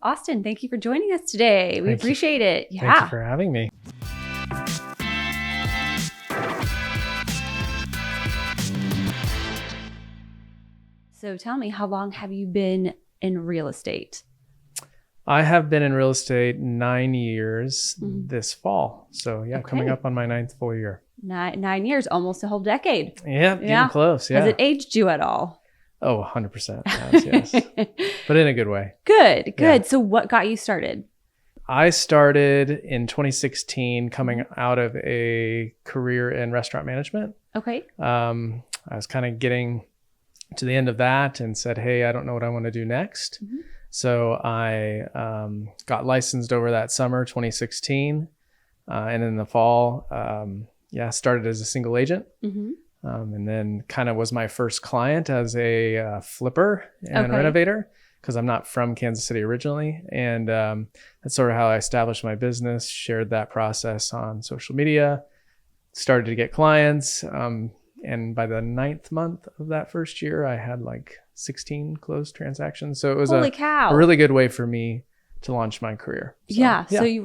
Austin, thank you for joining us today. We appreciate it. Yeah. Thank you for having me. So tell me, how long have you been in real estate? I have been in real estate 9 years this fall. So coming up on my 9th full year. 9 years, almost a whole decade. Yeah, getting close. Yeah. Has it aged you at all? Oh, 100%. Yes. But in a good way. Good. Yeah. So what got you started? I started in 2016 coming out of a career in restaurant management. Okay. I was kind of getting to the end of that and said, hey, I don't know what I want to do next. So I got licensed over that summer, 2016. And in the fall, started as a single agent. And then kind of was my first client as a flipper and renovator, because I'm not from Kansas City originally. And that's sort of how I established my business, shared that process on social media, started to get clients. And by the 9th month of that first year, I had like 16 closed transactions. So it was a really good way for me to launch my career. So you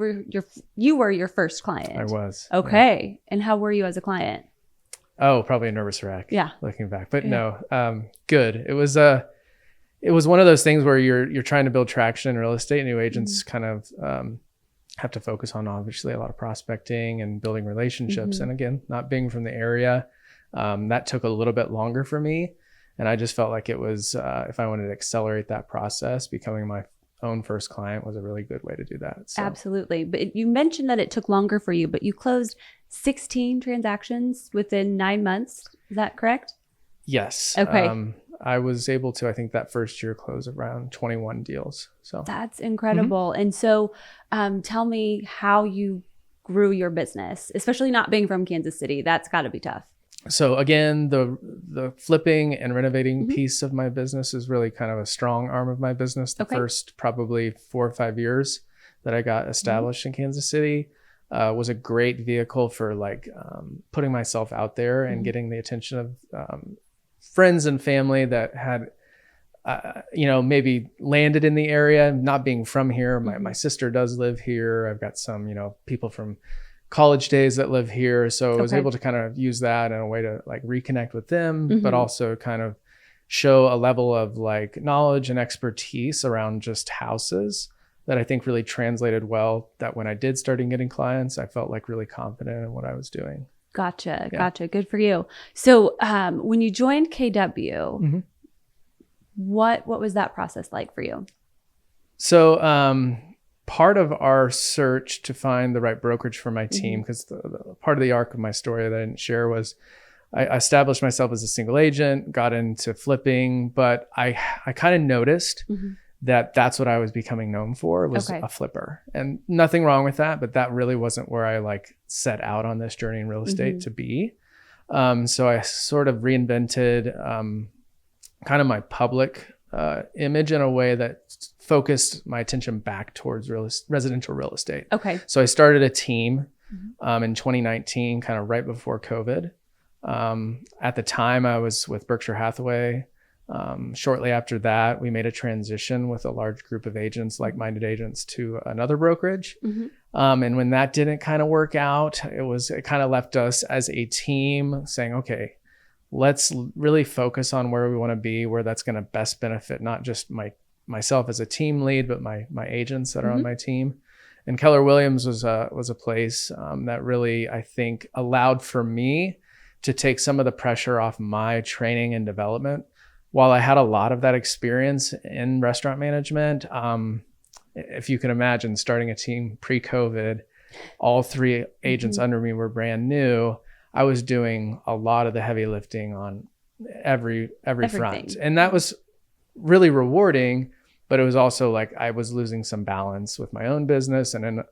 were your first client. I was. Okay. Yeah. And how were you as a client? Oh, probably a nervous wreck. Yeah. Looking back, but good. It was one of those things where you're trying to build traction in real estate. New agents kind of have to focus on obviously a lot of prospecting and building relationships. And again, not being from the area, that took a little bit longer for me. And I just felt like it was, if I wanted to accelerate that process, becoming my own first client was a really good way to do that. So. Absolutely. But you mentioned that it took longer for you, but you closed 16 transactions within 9 months. Is that correct? Yes. Okay. I was able to, I think that first year close around 21 deals. So that's incredible. And so tell me how you grew your business, especially not being from Kansas City. That's got to be tough. So again, the flipping and renovating piece of my business is really kind of a strong arm of my business. The first probably 4 or 5 years that I got established in Kansas City was a great vehicle for like putting myself out there and getting the attention of friends and family that had, maybe landed in the area, not being from here. My sister does live here. I've got some, people from college days that live here. So I was able to kind of use that in a way to like reconnect with them, but also kind of show a level of like knowledge and expertise around just houses that I think really translated well, that when I did start getting clients, I felt like really confident in what I was doing. Gotcha. Good for you. So when you joined KW, what was that process like for you? So part of our search to find the right brokerage for my team, because the part of the arc of my story that I didn't share was I established myself as a single agent, got into flipping, but I kind of noticed that that's what I was becoming known for, was a flipper. And nothing wrong with that, but that really wasn't where I like set out on this journey in real estate to be. So I sort of reinvented kind of my public image in a way that focused my attention back towards residential real estate. Okay. So I started a team in 2019, kind of right before COVID. At the time I was with Berkshire Hathaway. Shortly after that, we made a transition with a large group of agents, like-minded agents, to another brokerage. And when that didn't kind of work out, it kind of left us as a team saying, okay, let's really focus on where we want to be, where that's going to best benefit not just myself as a team lead, but my agents that are on my team. And Keller Williams was a place that really, I think, allowed for me to take some of the pressure off my training and development. While I had a lot of that experience in restaurant management, if you can imagine starting a team pre-COVID, all 3 agents under me were brand new. I was doing a lot of the heavy lifting on every front. And that was really rewarding, but it was also like I was losing some balance with my own business and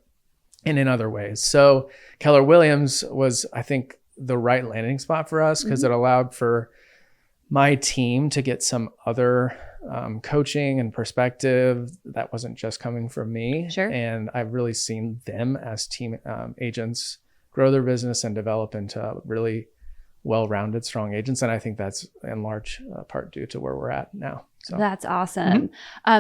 in other ways. So Keller Williams was, I think, the right landing spot for us, because it allowed for my team to get some other coaching and perspective that wasn't just coming from me. Sure. And I've really seen them as team agents grow their business and develop into really well-rounded, strong agents. And I think that's in large part due to where we're at now. So that's awesome.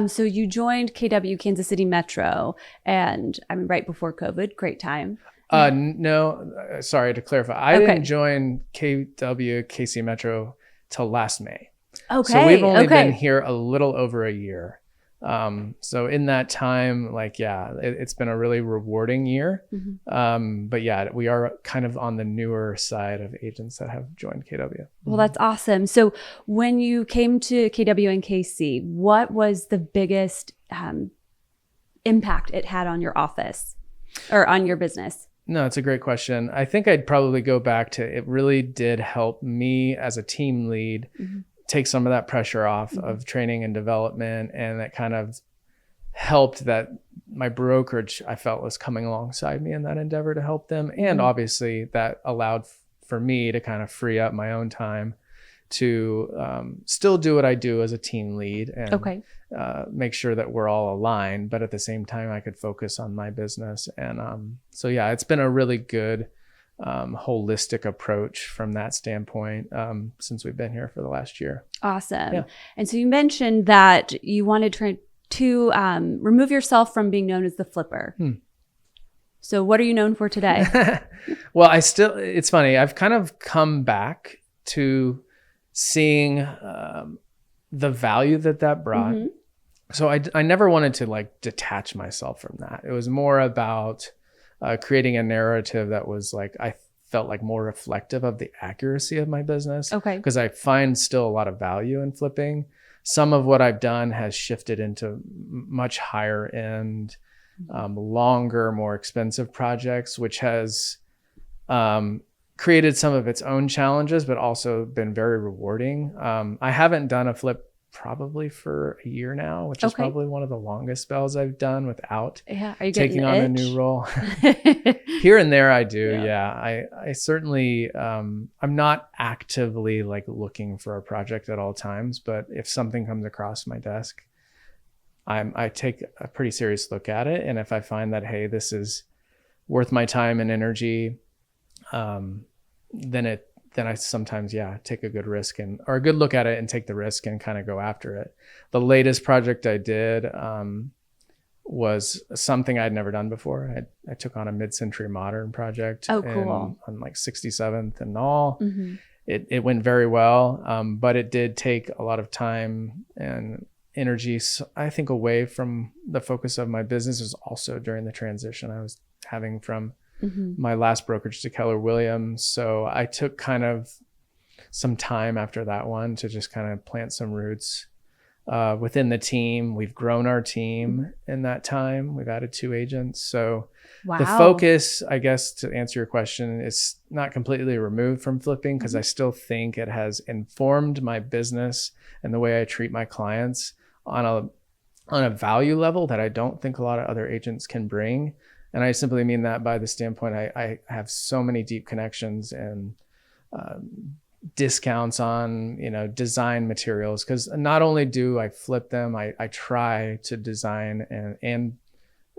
So you joined KW, Kansas City Metro, and I mean, right before COVID, great time. No, sorry to clarify. I didn't join KW, KC Metro till last May. Okay. So we've only been here a little over a year. So in that time, it's been a really rewarding year. But yeah, we are kind of on the newer side of agents that have joined KW. Well, that's awesome. So when you came to KW and KC, what was the biggest impact it had on your office or on your business? No, it's a great question. I think I'd probably go back to, it really did help me as a team lead take some of that pressure off of training and development. And that kind of helped that my brokerage, I felt, was coming alongside me in that endeavor to help them. And obviously that allowed for me to kind of free up my own time to still do what I do as a team lead and make sure that we're all aligned, but at the same time I could focus on my business. And so yeah, it's been a really good holistic approach from that standpoint since we've been here for the last year. Awesome. Yeah. And so you mentioned that you wanted to remove yourself from being known as the flipper. So what are you known for today? Well, it's funny. I've kind of come back to seeing the value that brought. So I never wanted to like detach myself from that. It was more about creating a narrative that was like, I felt like more reflective of the accuracy of my business. Okay. Because I find still a lot of value in flipping. Some of what I've done has shifted into much higher end, longer, more expensive projects, which has created some of its own challenges, but also been very rewarding. I haven't done a flip probably for a year now, which is probably one of the longest spells I've done without taking on a new role. Here and there I do. Yeah. I certainly, I'm not actively like looking for a project at all times, but if something comes across my desk, I take a pretty serious look at it. And if I find that, hey, this is worth my time and energy, then I sometimes, take a good risk or a good look at it and take the risk and kind of go after it. The latest project I did was something I'd never done before. I took on a mid-century modern project on like 67th and all. It went very well, but it did take a lot of time and energy, I think, away from the focus of my business. Was also during the transition I was having from my last brokerage to Keller Williams. So I took kind of some time after that one to just kind of plant some roots within the team. We've grown our team in that time. We've added 2 agents. So the focus, I guess, to answer your question, is not completely removed from flipping, because I still think it has informed my business and the way I treat my clients on a value level that I don't think a lot of other agents can bring. And I simply mean that by the standpoint, I have so many deep connections and discounts on, design materials, because not only do I flip them, I try to design and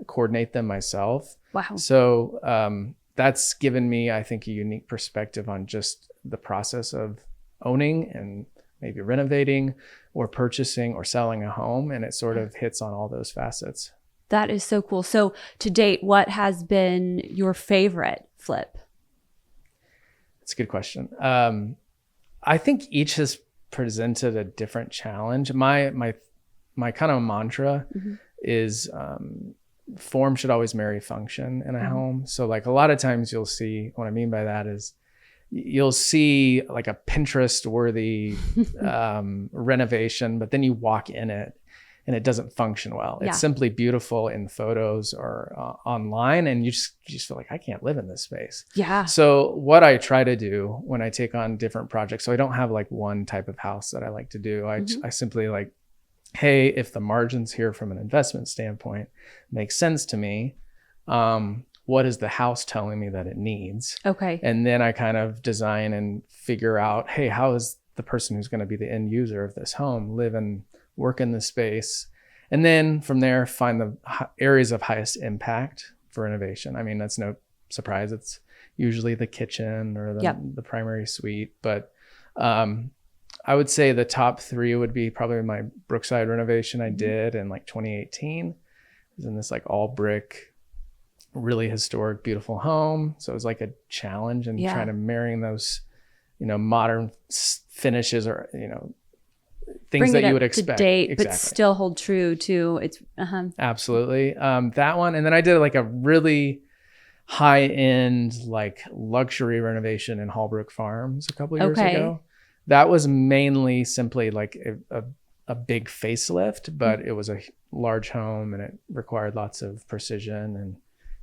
coordinate them myself. Wow. So that's given me, I think, a unique perspective on just the process of owning and maybe renovating or purchasing or selling a home. And it sort of hits on all those facets. That is so cool. So to date, what has been your favorite flip? That's a good question. I think each has presented a different challenge. My kind of mantra is form should always marry function in a home. So like a lot of times you'll see, what I mean by that is you'll see like a Pinterest worthy renovation, but then you walk in it and it doesn't function well. It's simply beautiful in photos or online, and you just feel like, I can't live in this space. Yeah. So what I try to do when I take on different projects, so I don't have like one type of house that I like to do. I simply like, hey, if the margins here from an investment standpoint make sense to me, what is the house telling me that it needs? Okay. And then I kind of design and figure out, hey, how is the person who's going to be the end user of this home live and work in the space? And then from there, find the areas of highest impact for innovation. I mean, that's no surprise. It's usually the kitchen or the primary suite. But I would say the top 3 would be probably my Brookside renovation I did in like 2018. It was in this like all brick, really historic, beautiful home. So it was like a challenge and trying to marrying those, modern finishes or, things that you would expect. To date, exactly. But still hold true to its. Absolutely. That one. And then I did like a really high end, like luxury renovation in Hallbrook Farms a couple of years ago. That was mainly simply like a big facelift, but it was a large home and it required lots of precision and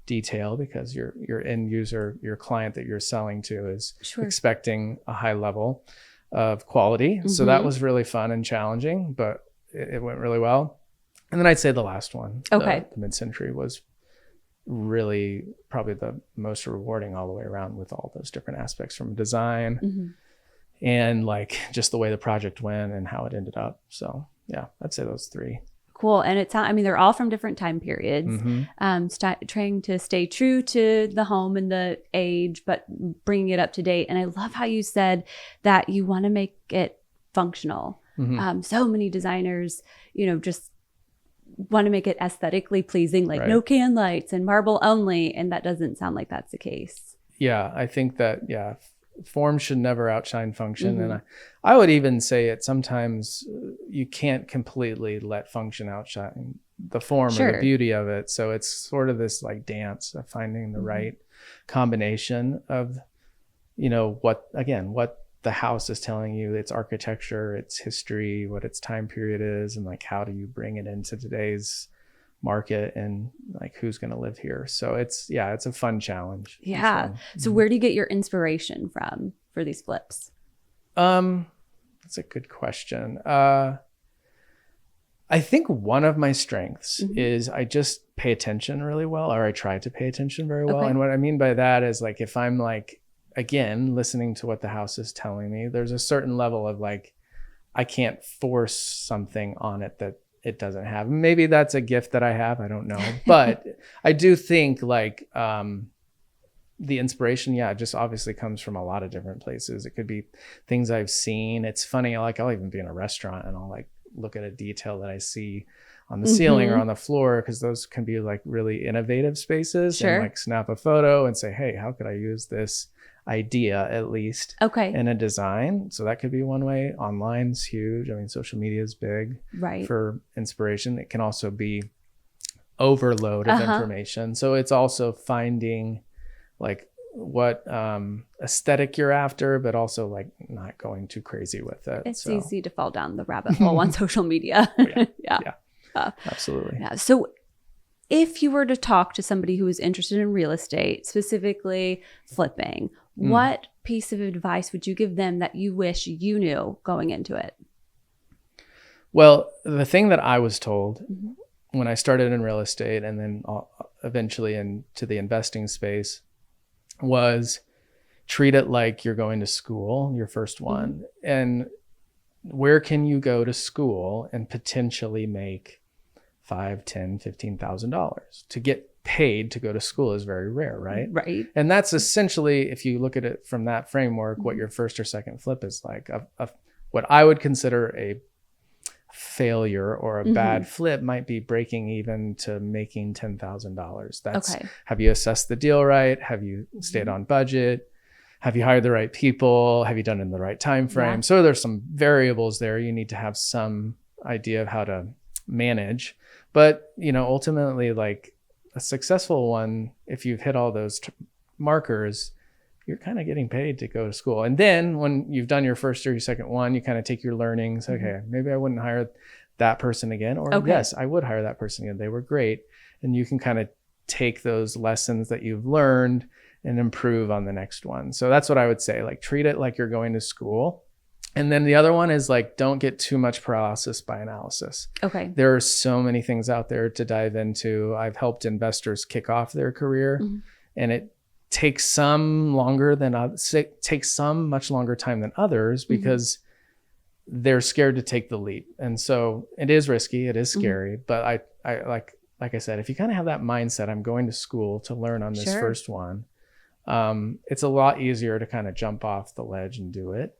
detail because your end user, your client that you're selling to is expecting a high level of quality. So that was really fun and challenging, but it went really well. And then I'd say the last one, the mid-century, was really probably the most rewarding all the way around with all those different aspects from design and like just the way the project went and how it ended up. So yeah, I'd say those 3. Cool. And they're all from different time periods, trying to stay true to the home and the age, but bringing it up to date. And I love how you said that you want to make it functional. So many designers, just want to make it aesthetically pleasing, like no can lights and marble only. And that doesn't sound like that's the case. Yeah, I think that, form should never outshine function. And I would even say it sometimes you can't completely let function outshine the form or the beauty of it. So it's sort of this like dance of finding the right combination of, what the house is telling you, its architecture, its history, what its time period is, and like how do you bring it into today's market and like who's going to live here. So it's a fun challenge. So where do you get your inspiration from for these flips? That's a good question. I think one of my strengths is I just pay attention really well, or I try to pay attention very well. And what I mean by that is like if I'm like, again, listening to what the house is telling me, there's a certain level of like I can't force something on it that it doesn't have. Maybe that's a gift that I have. I don't know. But I do think like the inspiration, just obviously comes from a lot of different places. It could be things I've seen. It's funny, like I'll even be in a restaurant and I'll like look at a detail that I see on the ceiling or on the floor, because those can be like really innovative spaces and like snap a photo and say, hey, how could I use this idea at least in a design? So that could be one way. Online's huge. I mean, social media is big for inspiration. It can also be overload of information. So it's also finding like what aesthetic you're after, but also like not going too crazy with it. It's easy to fall down the rabbit hole on social media. Absolutely. So if you were to talk to somebody who is interested in real estate, specifically flipping, what piece of advice would you give them that you wish you knew going into it? Well, the thing that I was told when I started in real estate and then eventually into the investing space was treat it like you're going to school, your first one. And where can you go to school and potentially make $5,000, $10,000, $15,000? To get paid to go to school is very rare, right? Right. And that's essentially, if you look at it from that framework, what your first or second flip is like. What I would consider a failure or a bad flip might be breaking even to making $10,000. That's have you assessed the deal right? Have you stayed on budget? Have you hired the right people? Have you done it in the right time frame? So there's some variables there you need to have some idea of how to manage. But ultimately, like a successful one, if you've hit all those markers, you're kind of getting paid to go to school. And then when you've done your first or your second one, you kind of take your learnings. Okay, maybe I wouldn't hire that person again. Or yes, I would hire that person again. They were great. And you can kind of take those lessons that you've learned and improve on the next one. So that's what I would say. Like treat it like you're going to school. And then the other one is like, don't get too much paralysis by analysis. There are so many things out there to dive into. I've helped investors kick off their career, and it takes some much longer time than others because they're scared to take the leap. And so it is risky, it is scary, but I like I said, if you kind of have that mindset, I'm going to school to learn on this first one, it's a lot easier to kind of jump off the ledge and do it.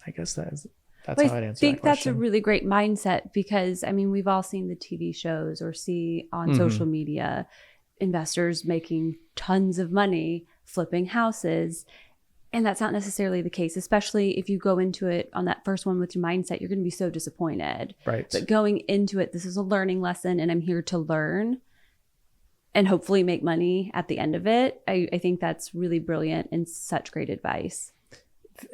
I guess that's Well, how I'd answer that I think that's a question. really great mindset because, I mean, we've all seen the TV shows or see on social media investors making tons of money flipping houses. And that's not necessarily the case, especially if you go into it on that first one with your mindset, you're going to be so disappointed. Right. But going into it, this is a learning lesson and I'm here to learn and hopefully make money at the end of it. I think that's really brilliant and such great advice.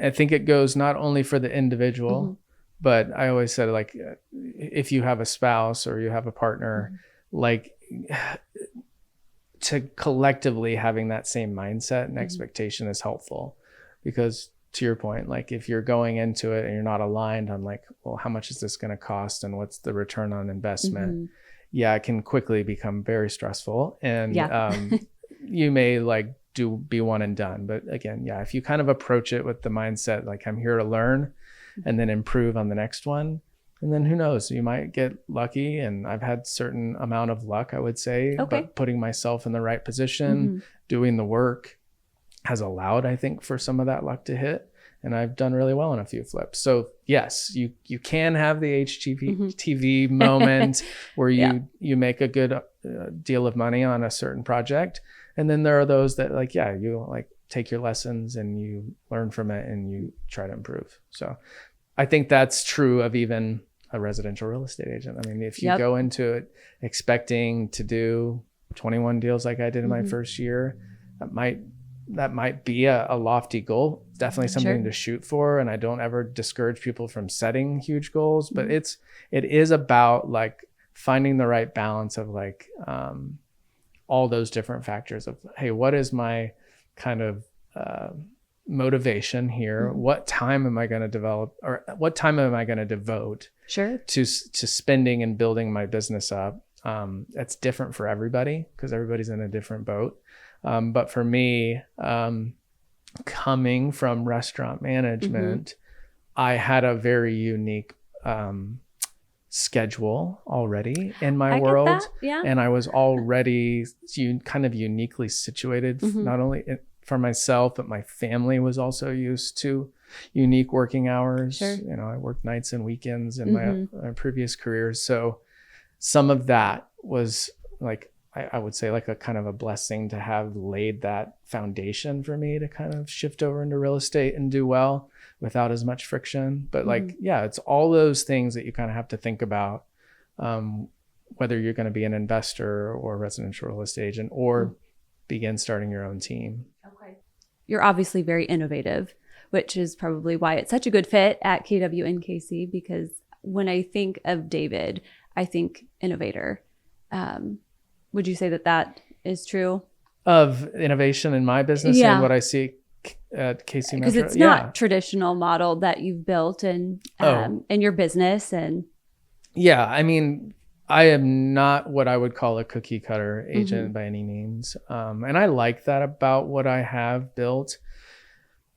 I think it goes not only for the individual, but I always said, like, if you have a spouse or you have a partner, like, to collectively having that same mindset and expectation is helpful. Because to your point, like, if you're going into it and you're not aligned on, like, well, how much is this going to cost and what's the return on investment? Yeah, it can quickly become very stressful. And you may like be one and done. But again, yeah, if you kind of approach it with the mindset, like, I'm here to learn and then improve on the next one. And then who knows, you might get lucky. And I've had certain amount of luck, I would say, but putting myself in the right position, doing the work has allowed, I think, for some of that luck to hit. And I've done really well in a few flips. So yes, you can have the HGTV moment where you make a good deal of money on a certain project. And then there are those that, like, you like take your lessons and you learn from it and you try to improve. So I think that's true of even a residential real estate agent. I mean, if you go into it expecting to do 21 deals like I did in my first year, that might be a lofty goal. It's definitely something to shoot for. And I don't ever discourage people from setting huge goals, but it is about, like, finding the right balance of, like, all those different factors of, hey, what is my kind of motivation here? What time am I going to develop, or what time am I going to devote to spending and building my business up? That's different for everybody because everybody's in a different boat. But for me, coming from restaurant management, I had a very unique schedule already in my world. And I was already kind of uniquely situated, not only for myself, but my family was also used to unique working hours. You know, I worked nights and weekends in my previous careers. So some of that was, like, I would say, like, a kind of a blessing to have laid that foundation for me to kind of shift over into real estate and do well without as much friction. But like, it's all those things that you kind of have to think about, whether you're going to be an investor or a residential real estate agent or begin starting your own team. Okay. You're obviously very innovative, which is probably why it's such a good fit at KWNKC, because when I think of David, I think innovator. Would you say that is true? Of innovation in my business and what I see at KC Metro? Because it's not traditional model that you've built in your business. And I mean, I am not what I would call a cookie cutter agent by any means. And I like that about what I have built.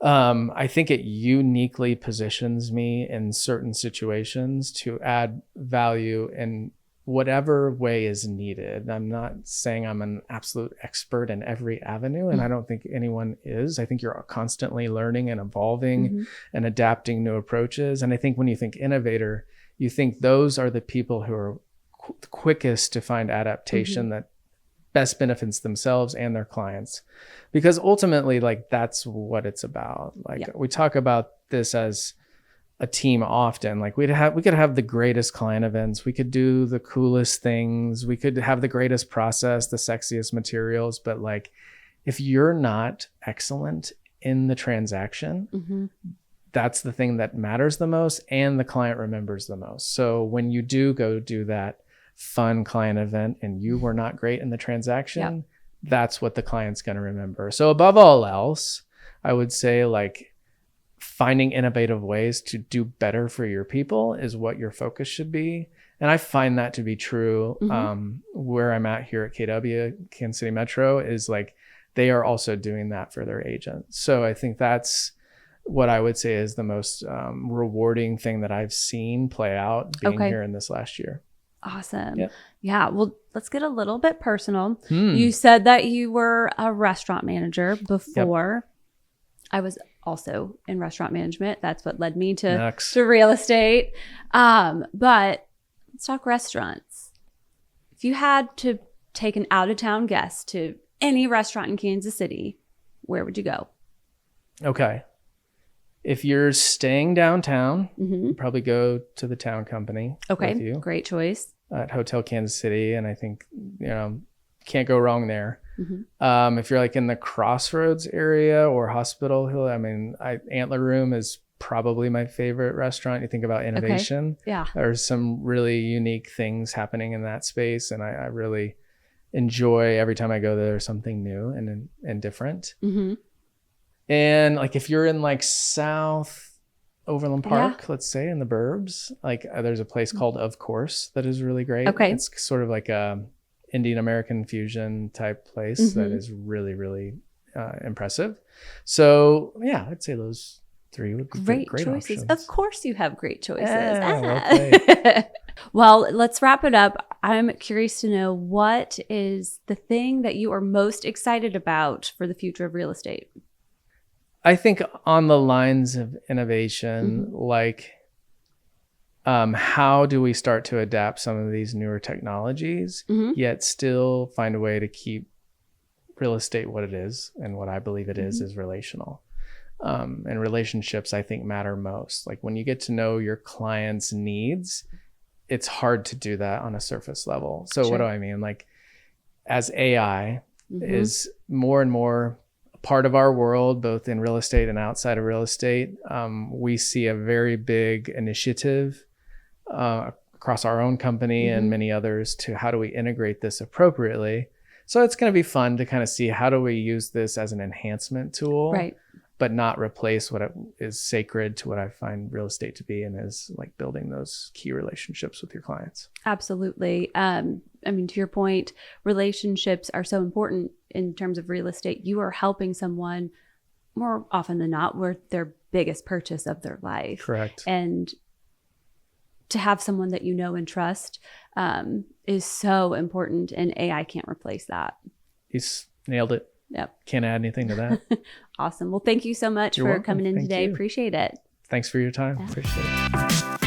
I think it uniquely positions me in certain situations to add value in whatever way is needed. I'm not saying I'm an absolute expert in every avenue, and I don't think anyone is. I think you're constantly learning and evolving and adapting new approaches. And I think when you think innovator, you think those are the people who are quickest to find adaptation that best benefits themselves and their clients. Because ultimately, like, that's what it's about. Like, we talk about this as a team often. Like, we could have the greatest client events, we could do the coolest things, we could have the greatest process, the sexiest materials, but, like, if you're not excellent in the transaction, that's the thing that matters the most and the client remembers the most. So when you do go do that fun client event and you were not great in the transaction, that's what the client's going to remember. So above all else, I would say, like, finding innovative ways to do better for your people is what your focus should be. And I find that to be true. Where I'm at here at KW, Kansas City Metro, is, like, they are also doing that for their agents. So I think that's what I would say is the most rewarding thing that I've seen play out being here in this last year. Awesome. Yeah. Well, let's get a little bit personal. You said that you were a restaurant manager before. I was also in restaurant management. That's what led me to Next. real estate. But let's talk restaurants. If you had to take an out-of-town guest to any restaurant in Kansas City, where would you go? Okay. If you're staying downtown, probably go to the Town Company. Okay, with you great choice. at Hotel Kansas City, and I think can't go wrong there. If you're like in the Crossroads area or Hospital Hill, I mean, Antler Room is probably my favorite restaurant. You think about innovation. Okay. Yeah. There's some really unique things happening in that space, and I really enjoy every time I go there something new and different. And like if you're in like South Overland Park, let's say in the burbs, like there's a place called Of Course that is really great. Okay. It's sort of like a Indian American fusion type place that is really, really impressive. So yeah, I'd say those three would be great choices. options. Of course you have great choices. Yeah, well played. Well, let's wrap it up. I'm curious to know, what is the thing that you are most excited about for the future of real estate? I think on the lines of innovation, like how do we start to adapt some of these newer technologies, yet still find a way to keep real estate what it is, and what I believe it is relational. And relationships, I think, matter most. Like when you get to know your client's needs, it's hard to do that on a surface level. So what do I mean? Like as AI is more and more a part of our world, both in real estate and outside of real estate, we see a very big initiative across our own company and many others to how do we integrate this appropriately. So it's going to be fun to kind of see how do we use this as an enhancement tool, but not replace what is sacred to what I find real estate to be, and is like building those key relationships with your clients. Absolutely. I mean, to your point, relationships are so important in terms of real estate. You are helping someone more often than not with their biggest purchase of their life. Correct. And to have someone that you know and trust is so important, and AI can't replace that. He's nailed it. Yep. Can't add anything to that. Awesome. Well, thank you so much for coming in today. Appreciate it. Thanks for your time. Appreciate it.